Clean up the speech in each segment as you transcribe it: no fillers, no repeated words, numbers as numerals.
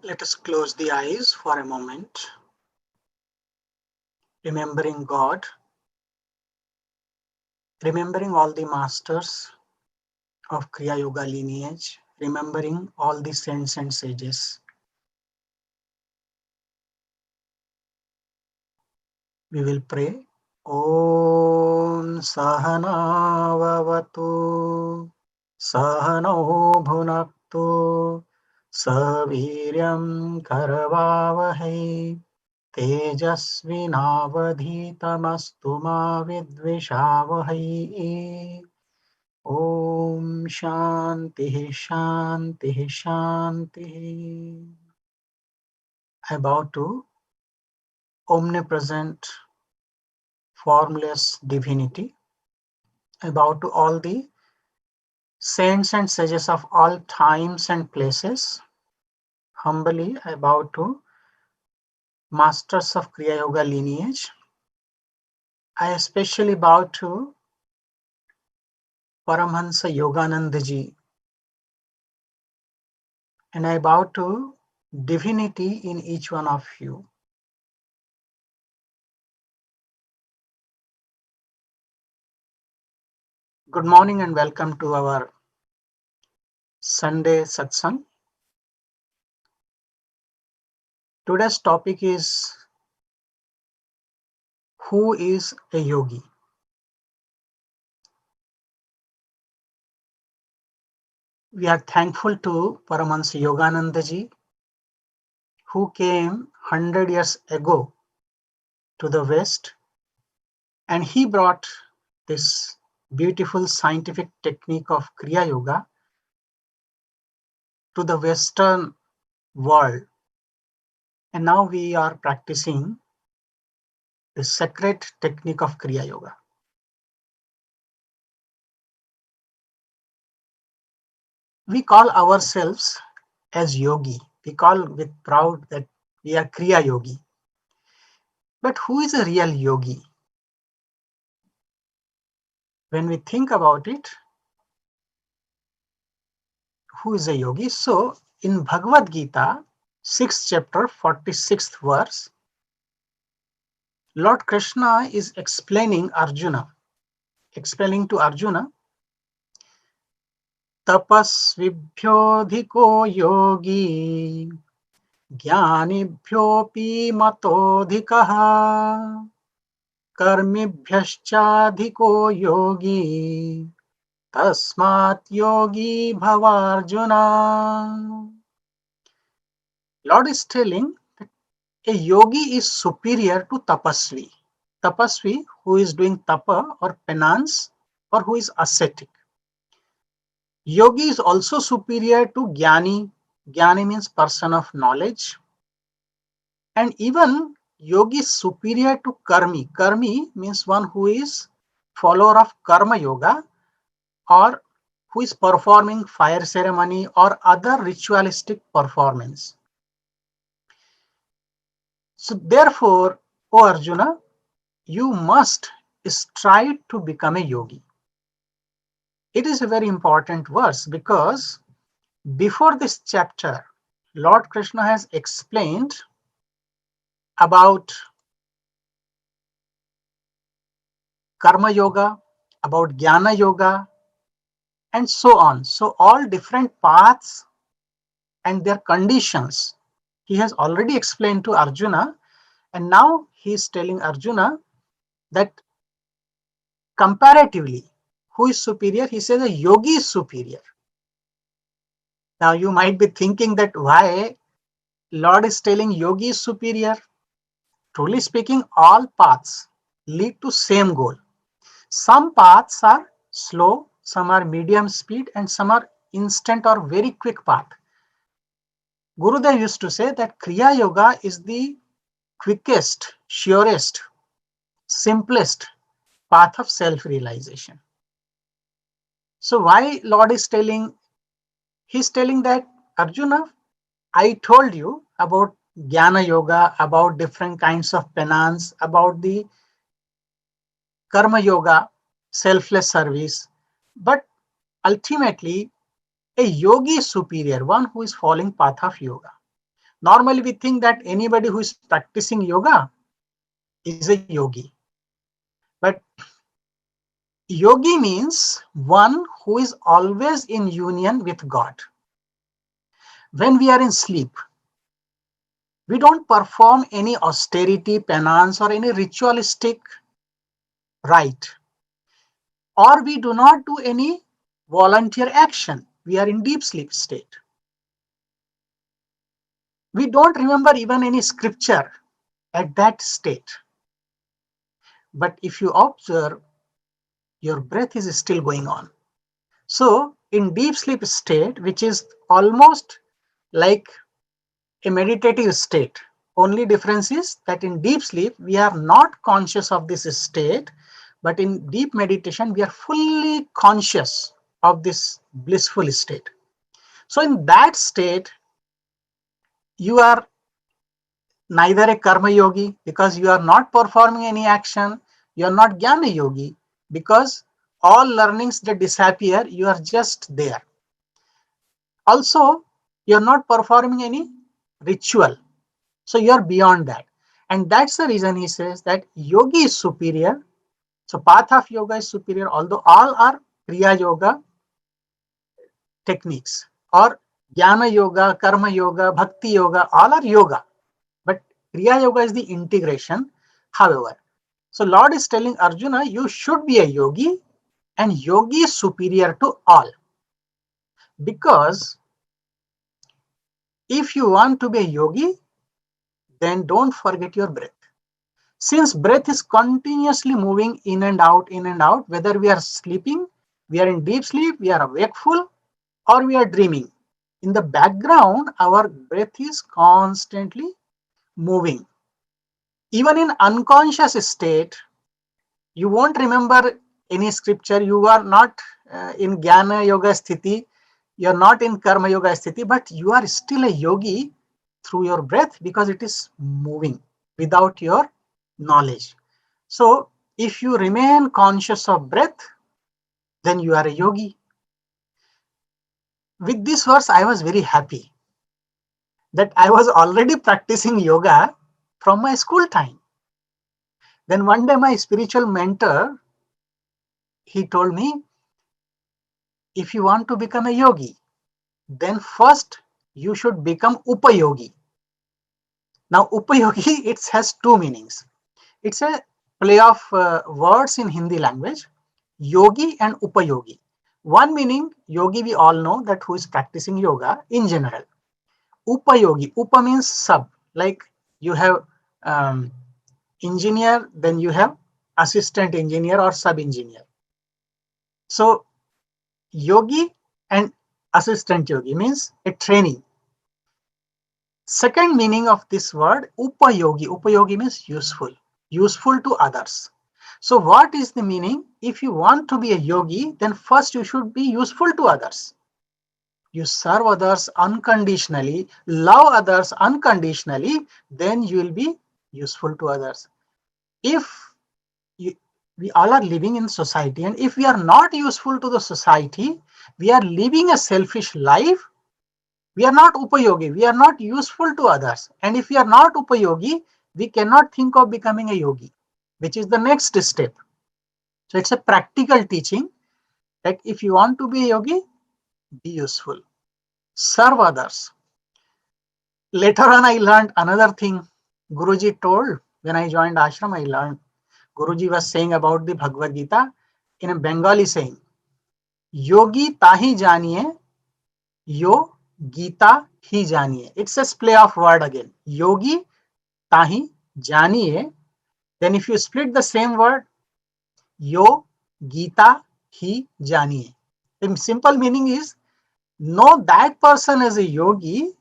Let us close the eyes for a moment, remembering God, remembering all the masters of Kriya Yoga lineage, remembering all the saints and sages. We will pray. Om Sahana Vavatu Sahano Bhunaktu Saviryam Karavavahai तेजस्विनावधीतमस्तु मा विद्विषावहै ॐ शान्तिः शान्तिः शान्तिः. I bow to omnipresent, formless divinity. I bow to all the saints and sages of all times and places. Humbly, I bow to masters of Kriya Yoga lineage. I especially bow to Paramhansa Yogananda ji, and I bow to divinity in each one of you. Good morning and welcome to our Sunday satsang. Today's topic is who is a yogi? We are thankful to Paramahansa Yogananda ji, who came 100 years ago to the West, and he brought this beautiful scientific technique of Kriya Yoga to the Western world. And now we are practicing the sacred technique of Kriya Yoga. We call ourselves as yogi. We call with proud that we are Kriya Yogi. But who is a real yogi? When we think about it, who is a yogi? So in Bhagavad Gita, 6th chapter, 46th verse, Lord Krishna is explaining to Arjuna, tapasvibhyodhiko yogi jnanibhyopi matodhikaha karmibhyascha yogi tasmat yogi bhavarjuna. Lord is telling that a yogi is superior to tapasvi. Tapasvi, who is doing tapa or penance, or who is ascetic. Yogi is also superior to jnani. Jnani means person of knowledge. And even yogi is superior to karmi. Karmi means one who is follower of karma yoga, or who is performing fire ceremony or other ritualistic performance. So therefore, O Arjuna, you must strive to become a yogi. It is a very important verse because before this chapter, Lord Krishna has explained about karma yoga, about jnana yoga, and so on. So all different paths and their conditions he has already explained to Arjuna, and now he is telling Arjuna that comparatively, who is superior? He says a yogi is superior. Now you might be thinking that why Lord is telling yogi is superior. Truly speaking, all paths lead to same goal. Some paths are slow, some are medium speed, and some are instant or very quick path. Gurudev used to say that Kriya Yoga is the quickest, surest, simplest path of self-realization. So why Lord is telling? He's telling that Arjuna, I told you about Jnana Yoga, about different kinds of penance, about the Karma Yoga, selfless service. But ultimately, a yogi is superior, one who is following path of yoga. Normally we think that anybody who is practicing yoga is a yogi. But yogi means one who is always in union with God. When we are in sleep, we don't perform any austerity, penance, or any ritualistic rite, or we do not do any volunteer action. We are in deep sleep state. We don't remember even any scripture at that state. But if you observe, your breath is still going on. So in deep sleep state, which is almost like a meditative state, only difference is that in deep sleep, we are not conscious of this state, but in deep meditation, we are fully conscious of this blissful state. So in that state, you are neither a karma yogi because you are not performing any action. You are not jnana yogi because all learnings that disappear, you are just there. Also, you are not performing any ritual. So you are beyond that. And that's the reason he says that yogi is superior. So path of yoga is superior, although all are kriya yoga techniques, or jnana yoga, karma yoga, bhakti yoga, all are yoga. But kriya yoga is the integration. However, so Lord is telling Arjuna, you should be a yogi, and yogi is superior to all. Because if you want to be a yogi, then don't forget your breath. Since breath is continuously moving in and out, whether we are sleeping, we are in deep sleep, we are wakeful, or we are dreaming. In the background, our breath is constantly moving. Even in unconscious state, you won't remember any scripture. You are not in Jnana Yoga Sthiti, you are not in Karma Yoga Sthiti, but you are still a yogi through your breath because it is moving without your knowledge. So, if you remain conscious of breath, then you are a yogi. With this verse, I was very happy that I was already practicing yoga from my school time. Then one day, my spiritual mentor, he told me, if you want to become a yogi, then first you should become upayogi. Now, upayogi, it has two meanings. It's a play of words in Hindi language, yogi and upayogi. One meaning, yogi, we all know that who is practicing yoga in general. Upayogi, upa means sub, like you have engineer, then you have assistant engineer or sub engineer. So yogi and assistant yogi means a training. Second meaning of this word, upayogi. Upayogi means useful, useful to others. So what is the meaning? If you want to be a yogi, then first you should be useful to others. You serve others unconditionally, love others unconditionally, then you will be useful to others. If you, we all are living in society, and if we are not useful to the society, we are living a selfish life. We are not upayogi, we are not useful to others. And if we are not upayogi, we cannot think of becoming a yogi, which is the next step. So it's a practical teaching that if you want to be a yogi, be useful, serve others. Later on, I learned another thing. Guruji told when I joined ashram, I learned Guruji was saying about the Bhagavad Gita in a Bengali saying, Yogi tahi janiye, yo Gita hi janiye. It's a play of word again. Yogi tahi janiye. Then if you split the same word, yo Gita hi janiye. The simple meaning is, know that person as a yogi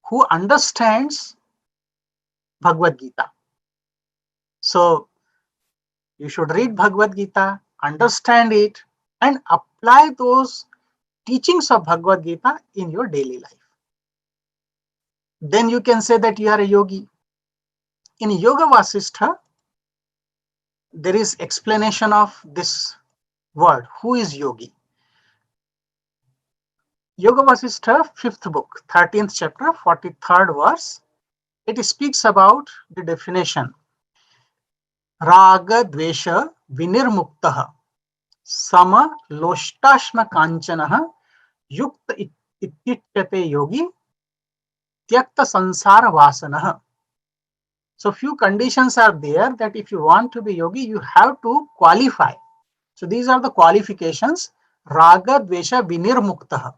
who understands Bhagavad Gita. So you should read Bhagavad Gita, understand it, and apply those teachings of Bhagavad Gita in your daily life. Then you can say that you are a yogi. In Yoga Vasishtha, there is explanation of this word. Who is yogi? Yoga Vasishtha, 5th book, 13th chapter, 43rd verse. It speaks about the definition. Raga Dvesha Vinirmuktaha Sama Loštashma Kanchanaha Yukta Ityuchyate Yogi Tyakta Sansara Vasanaha. So few conditions are there that if you want to be yogi, you have to qualify. So these are the qualifications. Raga Dvesha Vinirmuktaha.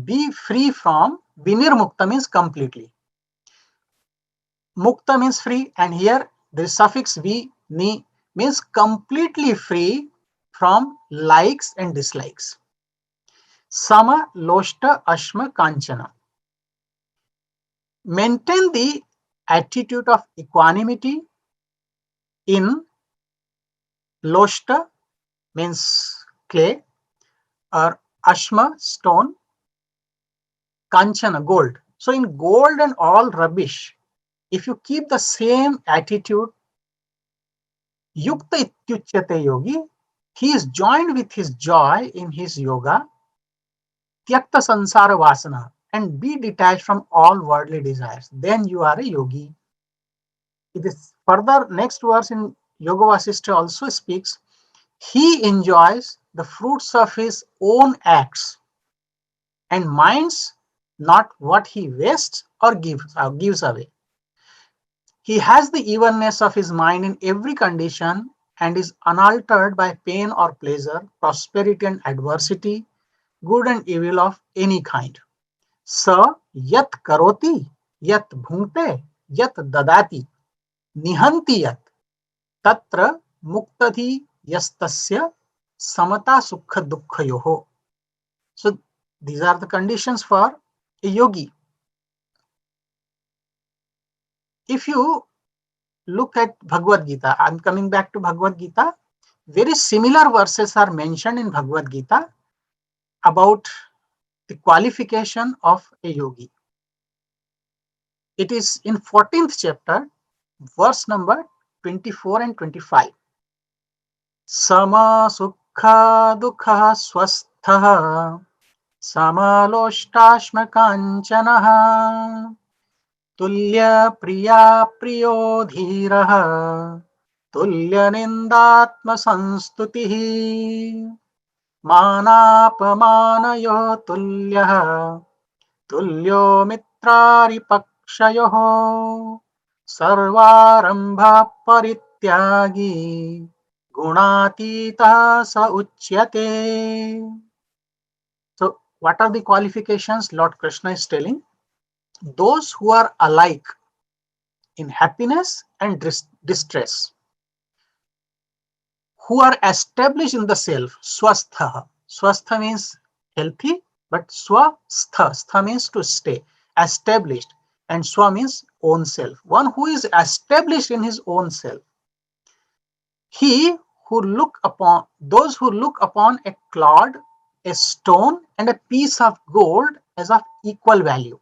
Be free from. Vinirmukta means completely. Mukta means free, and here the suffix vi ni means completely free from likes and dislikes. Sama Loshta Ashma Kanchana. Maintain the attitude of equanimity in Loshta means clay, or Ashma stone, Kanchana gold. So in gold and all rubbish, if you keep the same attitude, Yukta Ityuchyate Yogi, he is joined with his joy in his yoga, Tyakta Sansara Vasana, and be detached from all worldly desires. Then you are a yogi. It is further, next verse in Yoga Vasishtha also speaks, he enjoys the fruits of his own acts and minds not what he wastes or gives away. He has the evenness of his mind in every condition and is unaltered by pain or pleasure, prosperity and adversity, good and evil of any kind. Sa yat karoti, yat bhungte, yat dadati, nihanti yat, tatra muktadhi yastasya samata sukha dukkhayoho. So these are the conditions for a yogi. If you look at Bhagavad Gita, I'm coming back to Bhagavad Gita. Very similar verses are mentioned in Bhagavad Gita about the qualification of a yogi. It is in 14th chapter, verse number 24 and 25. Sama sukha dukha swastha samaloštashma kanchanaha tulya priya priyo dhiraha tulya nindatma sanstutihi manapamanayo tulyaha tulyo mitraripakshyoh sarvarambha parityagi gunatita sa uchyate. So what are the qualifications Lord Krishna is telling? Those who are alike in happiness and distress, who are established in the self, swastha. Swastha means healthy, but swastha, stha means to stay, established, and swa means own self. One who is established in his own self. He who look upon those who look upon a clod, a stone, and a piece of gold as of equal value.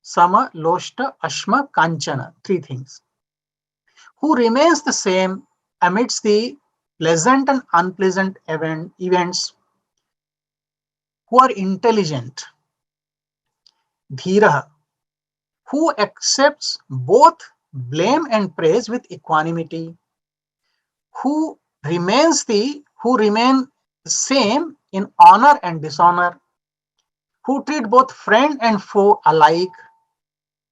Sama, Loshta, Ashma, Kanchana, three things. Who remains the same amidst the pleasant and unpleasant events, who are intelligent, dhira, who accepts both blame and praise with equanimity, who remain the same in honor and dishonor, who treat both friend and foe alike,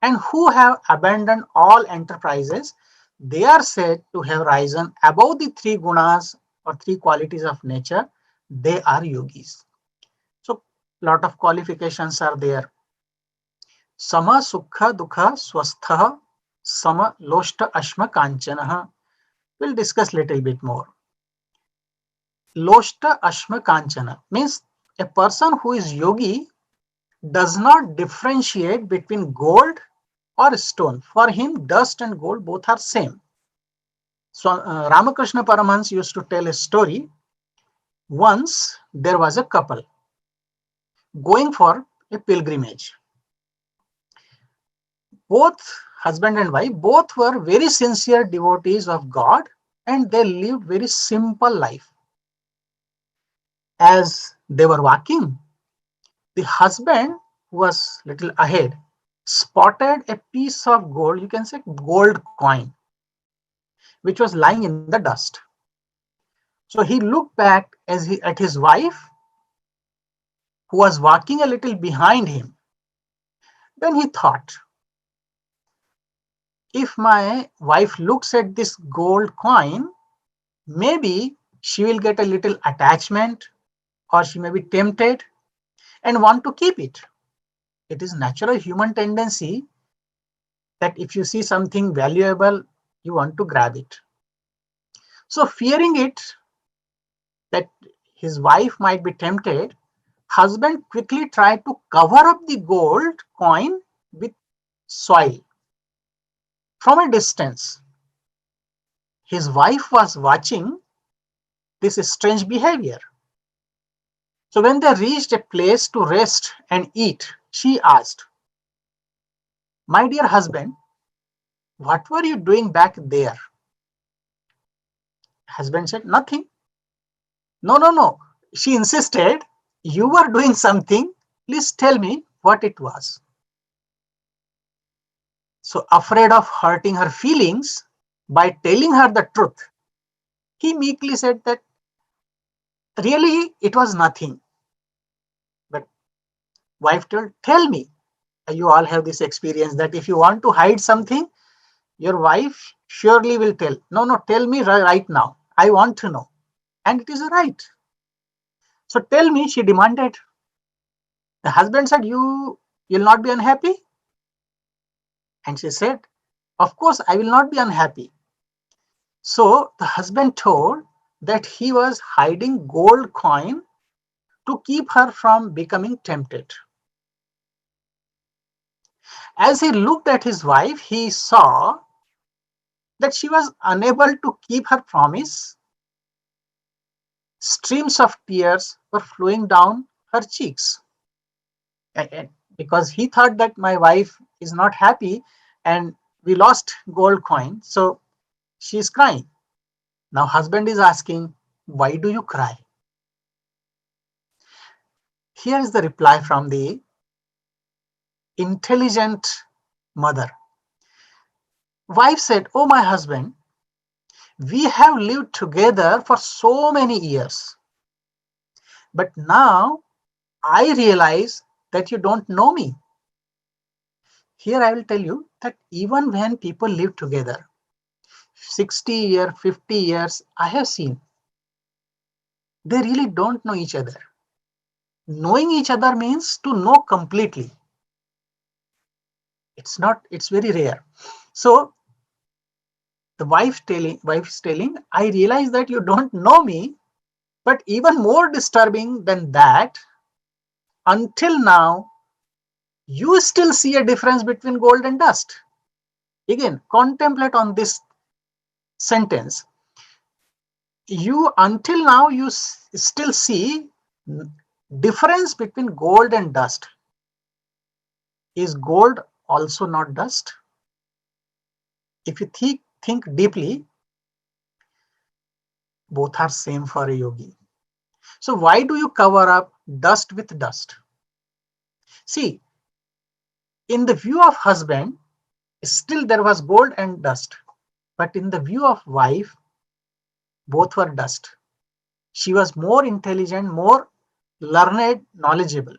and who have abandoned all enterprises. They are said to have risen above the three gunas or three qualities of nature. They are yogis. So lot of qualifications are there. Sama sukha dukha swastha sama loshta ashma kanchana. We'll discuss little bit more. Loshta ashma kanchana means a person who is yogi does not differentiate between gold or stone. For him, dust and gold both are same. So Ramakrishna Paramhans used to tell a story. Once there was a couple going for a pilgrimage. Both husband and wife, both were very sincere devotees of God, and they lived very simple life. As they were walking, The husband, who was little ahead, spotted a piece of gold, you can say gold coin, which was lying in the dust. So he looked back at his wife, who was walking a little behind him. Then he thought, if my wife looks at this gold coin, maybe she will get a little attachment, or she may be tempted and want to keep it. It is natural human tendency that if you see something valuable, you want to grab it. So fearing it, that his wife might be tempted, husband quickly tried to cover up the gold coin with soil from a distance. His wife was watching this strange behavior. So when they reached a place to rest and eat, she asked, "My dear husband, what were you doing back there?" Husband said, "Nothing." "No, no, no." She insisted, "You were doing something. Please tell me what it was." So afraid of hurting her feelings by telling her the truth, he meekly said that really it was nothing. But wife told, "Tell me." You all have this experience that if you want to hide something, your wife surely will tell, "No, no, tell me right now. I want to know." And it is right. So tell me, she demanded. The husband said, You'll not be unhappy?" And she said, "Of course, I will not be unhappy." So the husband told that he was hiding gold coin to keep her from becoming tempted. As he looked at his wife, he saw that she was unable to keep her promise. Streams of tears were flowing down her cheeks. Because he thought that my wife is not happy and we lost gold coin, so she is crying. Now husband is asking, "Why do you cry?" Here is the reply from the intelligent mother. Wife said, "Oh my husband, we have lived together for so many years, but now I realize that you don't know me." Here I will tell you that even when people live together, 60 years, 50 years, I have seen they really don't know each other. Knowing each other means to know completely. It's very rare. So the wife is telling, "I realize that you don't know me, but even more disturbing than that, until now, you still see a difference between gold and dust." Again, contemplate on this sentence. Until now, you still see difference between gold and dust. Is gold also not dust? If you think deeply, both are same for a yogi. So why do you cover up dust with dust? See, in the view of husband, still there was gold and dust. But in the view of wife, both were dust. She was more intelligent, more learned, knowledgeable.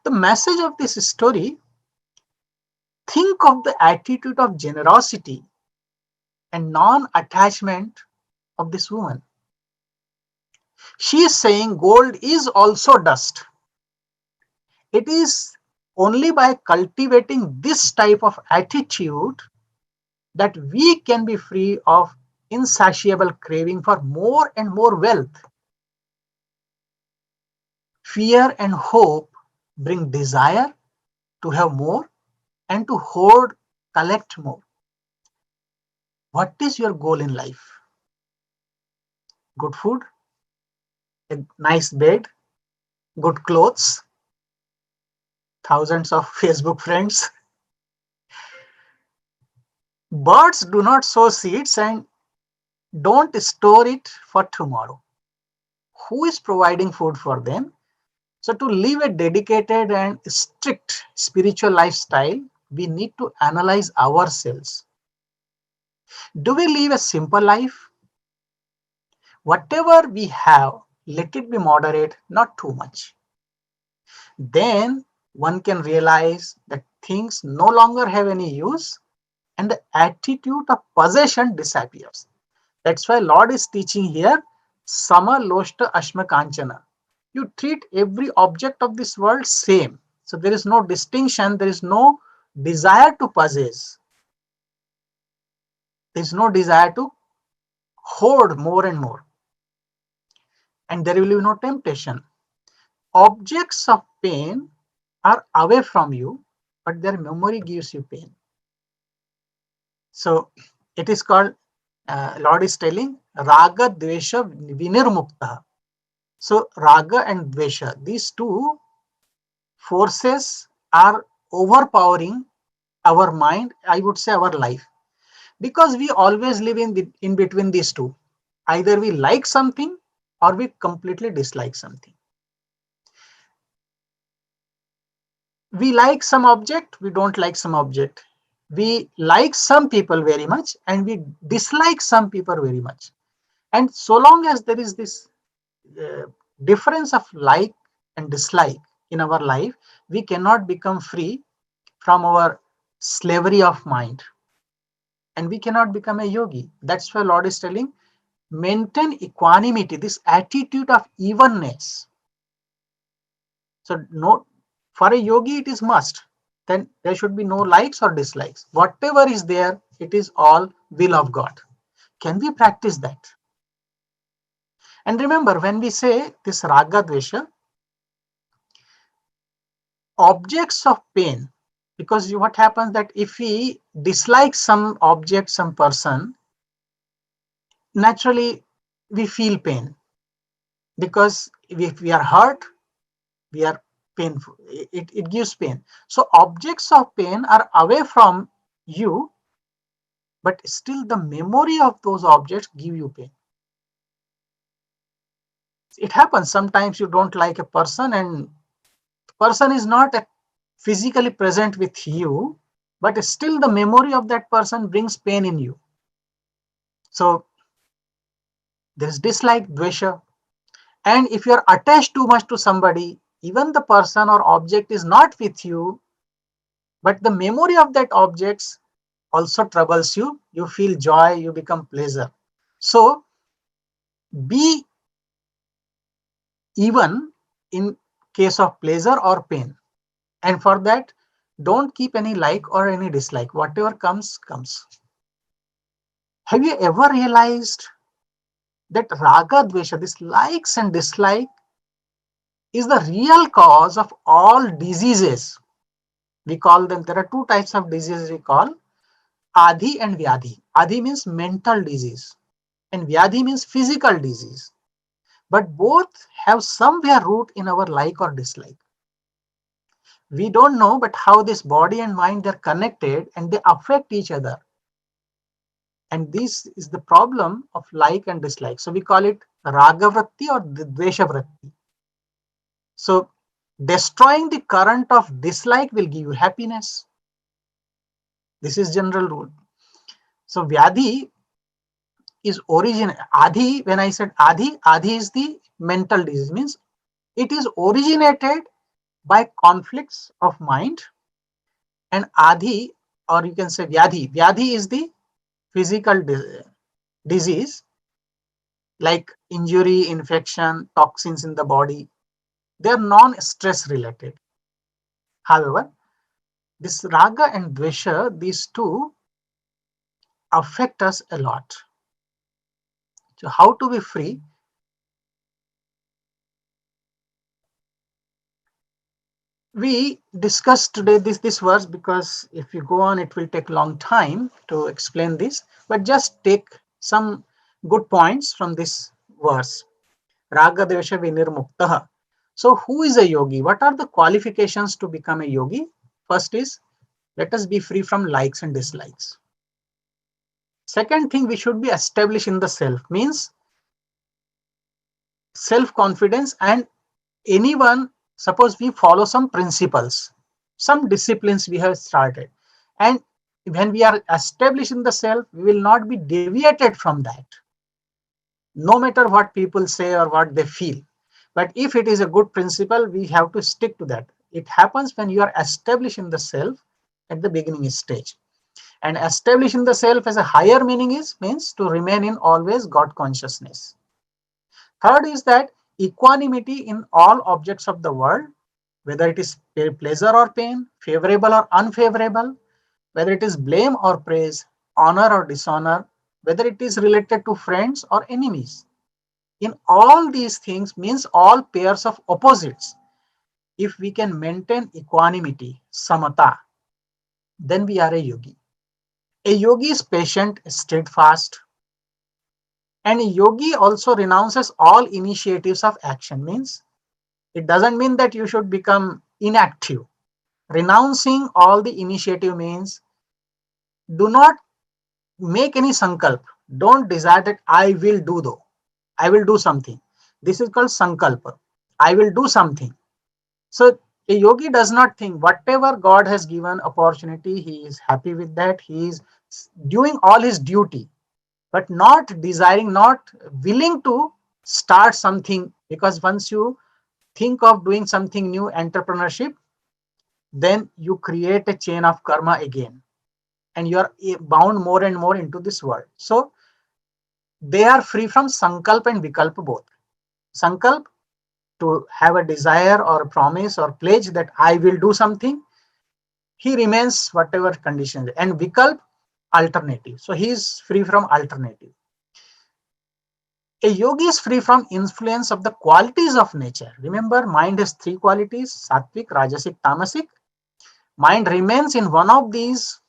The message of this story, think of the attitude of generosity and non-attachment of this woman. She is saying gold is also dust. It is only by cultivating this type of attitude that we can be free of insatiable craving for more and more wealth. Fear and hope bring desire to have more and to hoard, collect more. What is your goal in life? Good food, a nice bed, good clothes, thousands of Facebook friends. Birds do not sow seeds and don't store it for tomorrow. Who is providing food for them? So to live a dedicated and strict spiritual lifestyle, we need to analyze ourselves. Do we live a simple life? Whatever we have, let it be moderate, not too much. Then one can realize that things no longer have any use and the attitude of possession disappears. That's why Lord is teaching here, Sama Loshta Ashma Kanchana. You treat every object of this world same. So there is no distinction, there is no desire to possess. There is no desire to hoard more and more. And there will be no temptation. Objects of pain are away from you, but their memory gives you pain. So it is called, Lord is telling, Raga Dvesha Vinirmukta. So Raga and Dvesha, these two forces are overpowering our mind, I would say our life, because we always live in between these two. Either we like something or we completely dislike something. We like some object, we don't like some object. We like some people very much and we dislike some people very much. And so long as there is this uh, difference of like and dislike in our life, we cannot become free from our slavery of mind, and we cannot become a yogi. That's why Lord is telling, maintain equanimity, this attitude of evenness. So no, for a yogi it is must. Then there should be no likes or dislikes. Whatever is there, it is all will of God. Can we practice that? And remember, when we say this raga dvesha, objects of pain, because what happens that if we dislike some object, some person, naturally we feel pain, because if we are hurt, we are painful, it gives pain. So objects of pain are away from you, but still the memory of those objects give you pain. It happens sometimes you don't like a person and person is not physically present with you, but still the memory of that person brings pain in you. So there is dislike, dvesha. And if you are attached too much to somebody, even the person or object is not with you, but the memory of that objects also troubles you. You feel joy, you become pleasure. So be even in case of pleasure or pain. And for that, don't keep any like or any dislike. Whatever comes, comes. Have you ever realized that raga dvesha, this likes and dislike, is the real cause of all diseases? We call them, there are two types of diseases we call Adhi and Vyadhi. Adhi means mental disease and Vyadhi means physical disease. But both have somewhere root in our like or dislike. We don't know, but how this body and mind, they're connected and they affect each other. And this is the problem of like and dislike. So we call it Raga Vritti or Dvesha Vritti. So destroying the current of dislike will give you happiness. This is general rule. So Vyadhi is origin. Adhi, when I said Adhi is the mental disease, means it is originated by conflicts of mind, and Adhi, or you can say Vyadhi. Vyadhi is the physical disease like injury, infection, toxins in the body. They are non-stress related. However, this raga and dvesha, these two affect us a lot. So how to be free? We discussed today this verse because if you go on, it will take long time to explain this. But just take some good points from this verse. Raga Dvesha Vinirmuktaha. So who is a yogi? What are the qualifications to become a yogi? First is, let us be free from likes and dislikes. Second thing, we should be established in the self, means self-confidence, and anyone Suppose we follow some principles, some disciplines we have started, and when we are establishing the self, we will not be deviated from that, no matter what people say or what they feel. But if it is a good principle, we have to stick to that. It happens when you are establishing the self at the beginning stage. And establishing the self as a higher meaning is means to remain in always God consciousness. Third is that equanimity in all objects of the world, whether it is pleasure or pain, favorable or unfavorable, whether it is blame or praise, honor or dishonor, whether it is related to friends or enemies. In all these things means all pairs of opposites. If we can maintain equanimity, samatha, then we are a yogi. A yogi is patient, steadfast, and a yogi also renounces all initiatives of action. Means it doesn't mean that you should become inactive. Renouncing all the initiative means do not make any sankalp. Don't desire that I will do though. I will do something. This is called sankalpa. I will do something. So a yogi does not think whatever God has given opportunity, he is happy with that. He is doing all his duty, but not desiring, not willing to start something, because once you think of doing something new, entrepreneurship, then you create a chain of karma again, and you are bound more and more into this world. So they are free from sankalp and vikalp both. Sankalp, to have a desire or a promise or pledge that I will do something, he remains whatever conditions, and vikalp, alternative. So he is free from alternative. A yogi is free from influence of the qualities of nature. Remember, mind has three qualities: sattvic, rajasic, tamasic. Mind remains in one of these.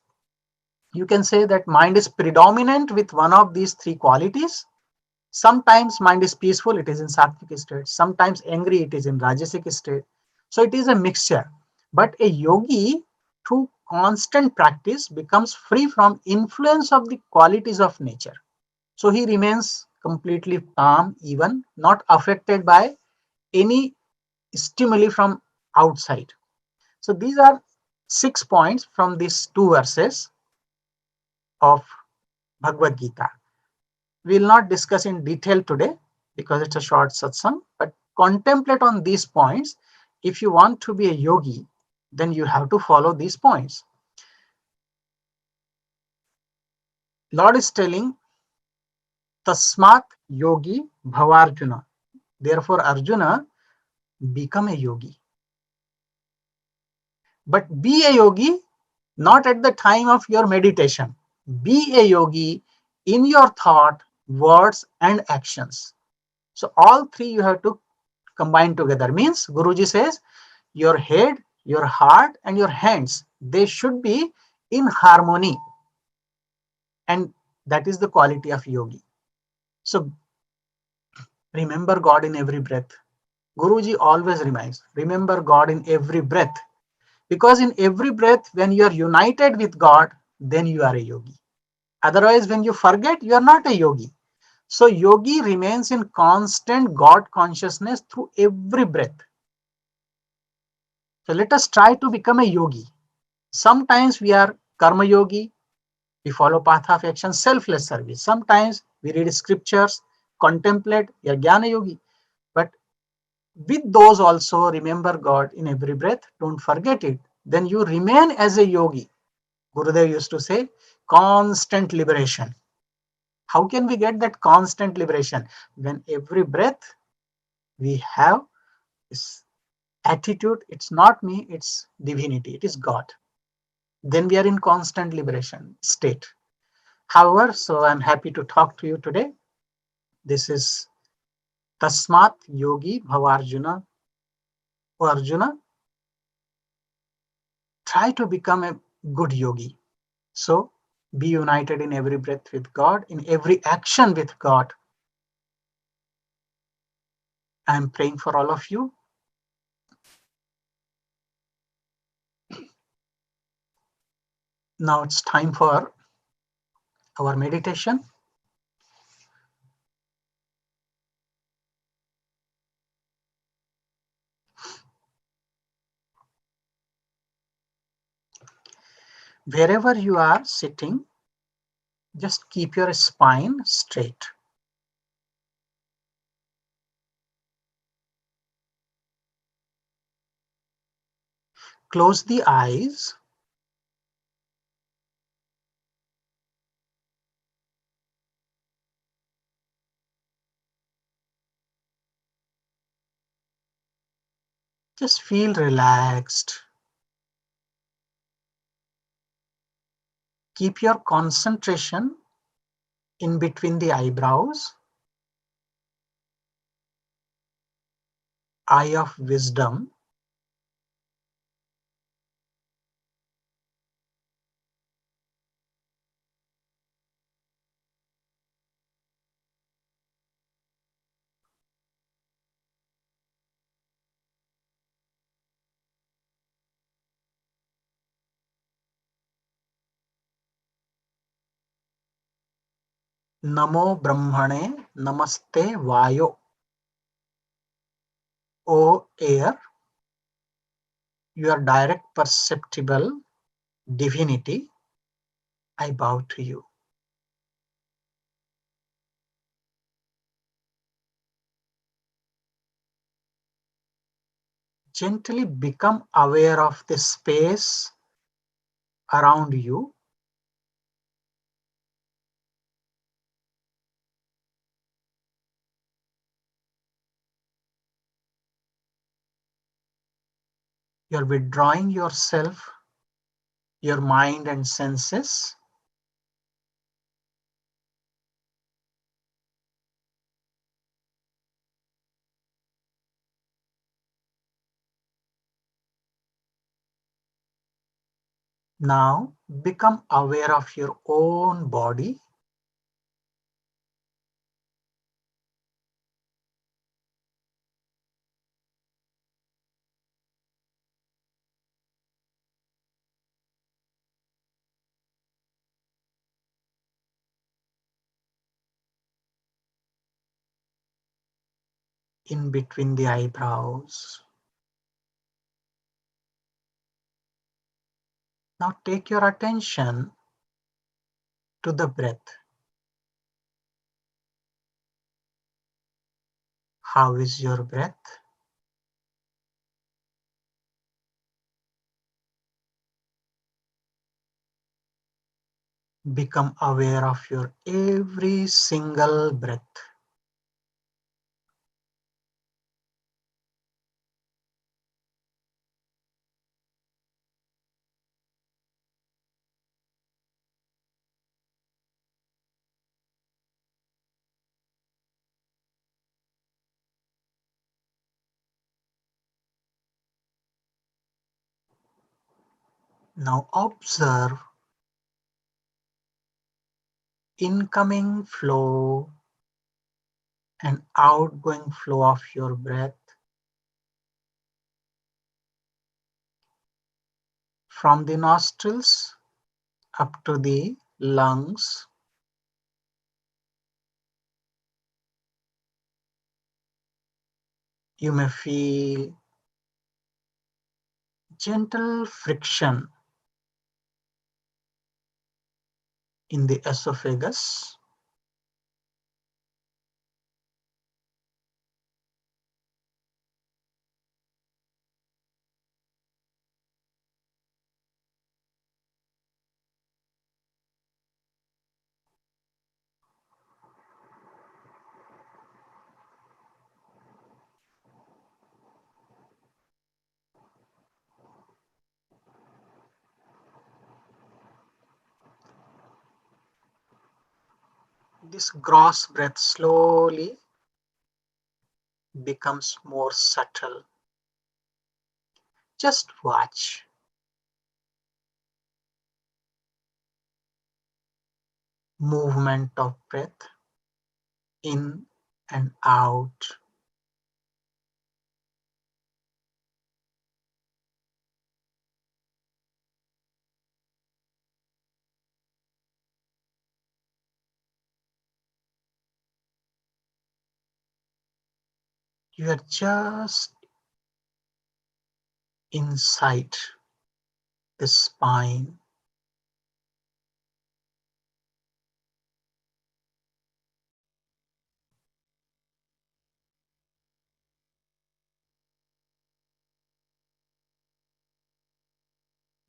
You can say that mind is predominant with one of these three qualities. Sometimes mind is peaceful, it is in sattvic state. Sometimes angry, it is in rajasic state. So it is a mixture. But a yogi, through constant practice, becomes free from influence of the qualities of nature. So he remains completely calm, even not affected by any stimuli from outside. So these are 6 points from these two verses of Bhagavad Gita. We will not discuss in detail today because it's a short satsang, but contemplate on these points. If you want to be a yogi, then you have to follow these points. Lord is telling, Tasmat yogi bhavarjuna. Therefore, Arjuna, become a yogi. But be a yogi not at the time of your meditation. Be a yogi in your thought, words, and actions. So all three you have to combine together. Means Guruji says your head, your heart, and your hands, they should be in harmony. And that is the quality of yogi. So remember God in every breath. Guruji always reminds, remember God in every breath. Because in every breath, when you are united with God, then you are a yogi. Otherwise, when you forget, you are not a yogi. So yogi remains in constant God consciousness through every breath. So let us try to become a yogi. Sometimes we are karma yogi, we follow path of action, selfless service. Sometimes we read scriptures, contemplate, we are jnana yogi. But with those also remember God in every breath, don't forget it. Then you remain as a yogi. Gurudev used to say, constant liberation. How can we get that constant liberation? When every breath we have this attitude, it's not me, it's divinity, it is God. Then we are in constant liberation state. However, so I'm happy to talk to you today. This is Tasmat Yogi Bhavarjuna. O Arjuna, try to become a good yogi. So be united in every breath with God, in every action with God. I'm praying for all of you. Now it's time for our meditation. Wherever you are sitting, just keep your spine straight. Close the eyes. Just feel relaxed. Keep your concentration in between the eyebrows. Eye of wisdom. Namo Brahmane Namaste Vayo. O air, your direct perceptible divinity, I bow to you. Gently become aware of the space around you. You're withdrawing yourself, your mind and senses. Now become aware of your own body. In between the eyebrows. Now take your attention to the breath. How is your breath? Become aware of your every single breath. Now observe incoming flow and outgoing flow of your breath from the nostrils up to the lungs. You may feel gentle friction in the esophagus. This gross breath slowly becomes more subtle. Just watch. Movement of breath in and out. You are just inside the spine.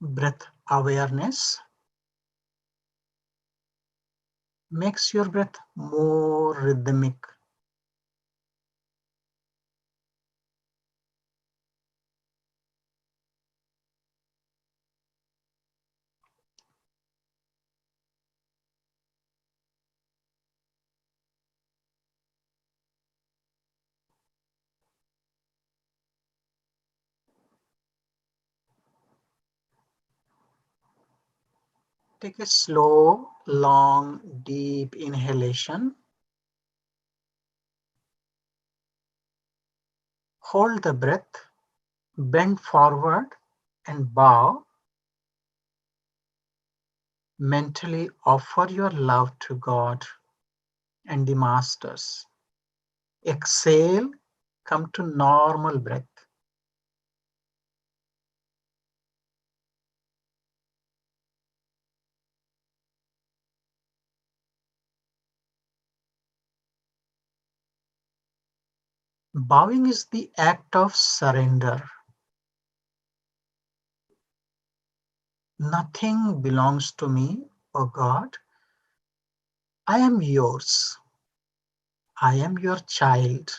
Breath awareness makes your breath more rhythmic. Take a slow, long, deep inhalation. Hold the breath, bend forward and bow. Mentally offer your love to God and the masters. Exhale, come to normal breath. Bowing is the act of surrender. Nothing belongs to me, O God. I am yours. I am your child.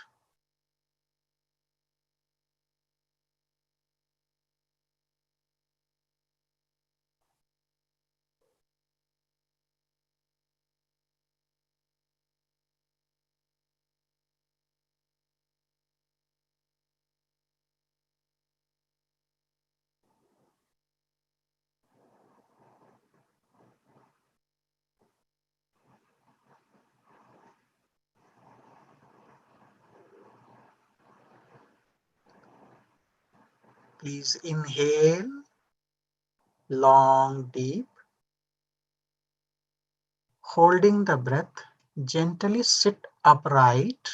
Please inhale, long, deep. Holding the breath, gently sit upright.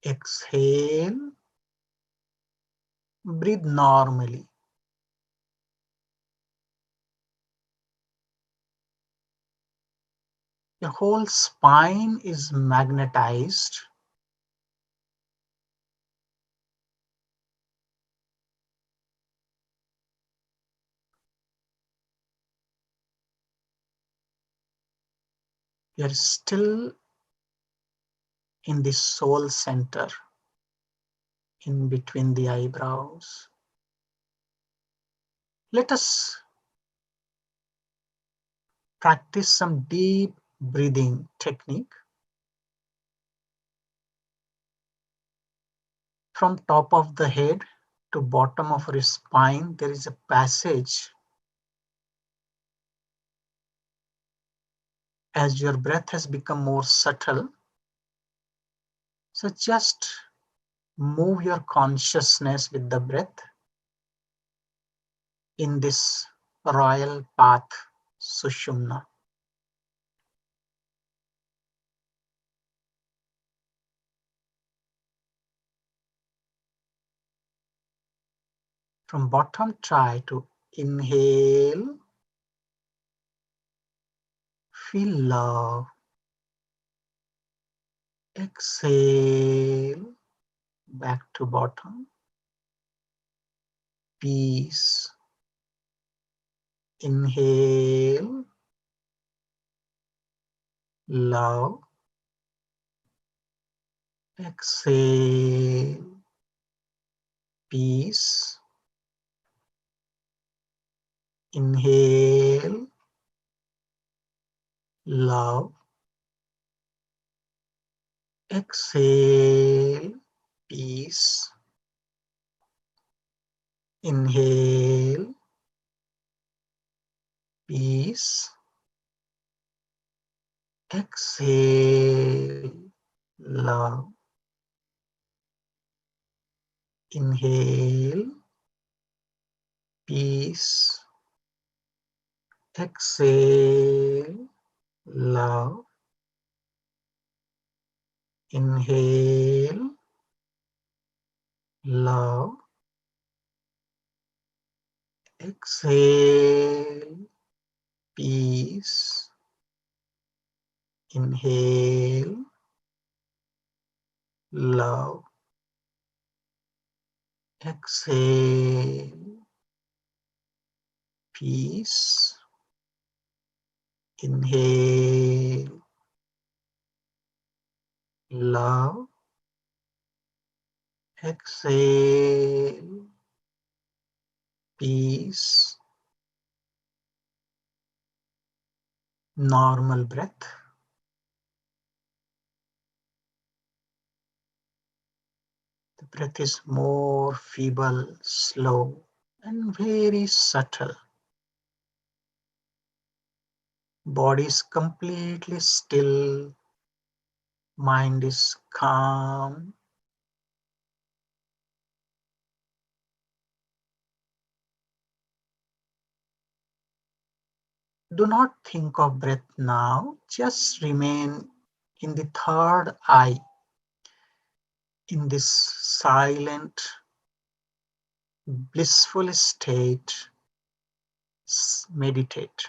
Exhale, breathe normally. Your whole spine is magnetized. You're still in the soul center, in between the eyebrows. Let us practice some deep breathing technique. From top of the head to bottom of your spine, there is a passage. As your breath has become more subtle, so just move your consciousness with the breath in this royal path, Sushumna. From bottom, try to inhale, feel love. Exhale, back to bottom, peace. Inhale, love. Exhale, peace. Inhale, love. Exhale, peace. Inhale, peace. Exhale, love. Inhale, peace. Exhale, love. Inhale, love. Exhale, peace. Inhale, love. Exhale, peace. Inhale, love. Exhale, peace. Normal breath. The breath is more feeble, slow, and very subtle. Body is completely still. Mind is calm. Do not think of breath now. Just remain in the third eye, in this silent, blissful state. Meditate.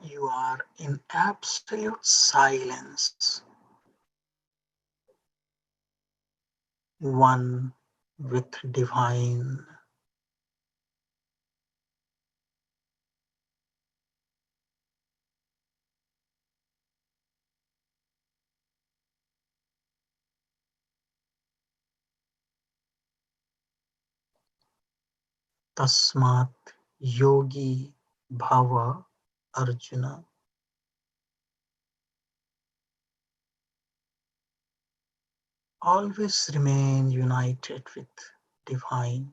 You are in absolute silence. One with divine. Tasmat yogi bhava Arjuna. Always remain united with divine.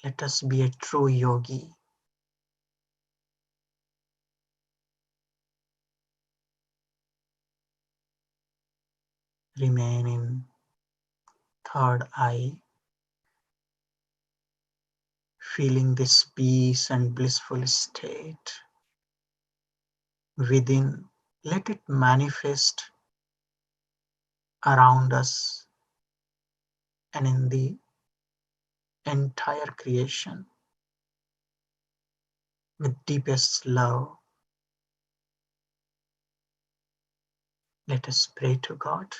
Let us be a true yogi. Remain in third eye, feeling this peace and blissful state within. Let it manifest around us and in the entire creation with deepest love. Let us pray to God.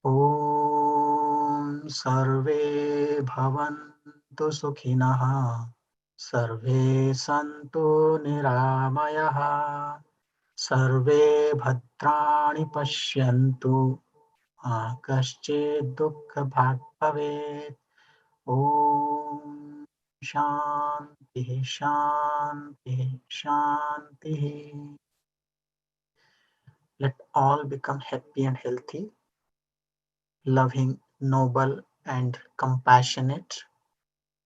Om Sarve Bhavantu Sukhinah Sarve Santu Niramayah Sarve Bhadrani Pashyantu Kaschid Dukkha Bhag Bhavet. Om Shanti Shanti Shanti. Let all become happy and healthy, loving, noble, and compassionate.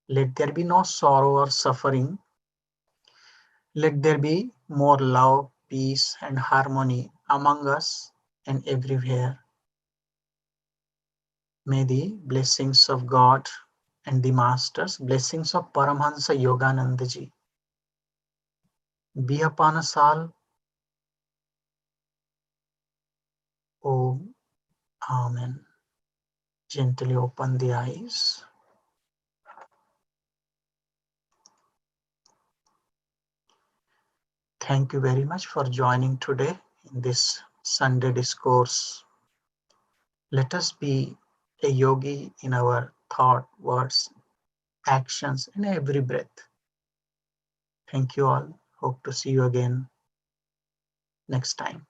Let there be no sorrow or suffering. Let there be more love, peace, and harmony among us and everywhere. May the blessings of God and the Masters, blessings of Paramhansa Yoganandaji be upon us all. Om Amen. Gently open the eyes. Thank you very much for joining today in this Sunday discourse. Let us be a yogi in our thought, words, actions, and every breath. Thank you all. Hope to see you again next time.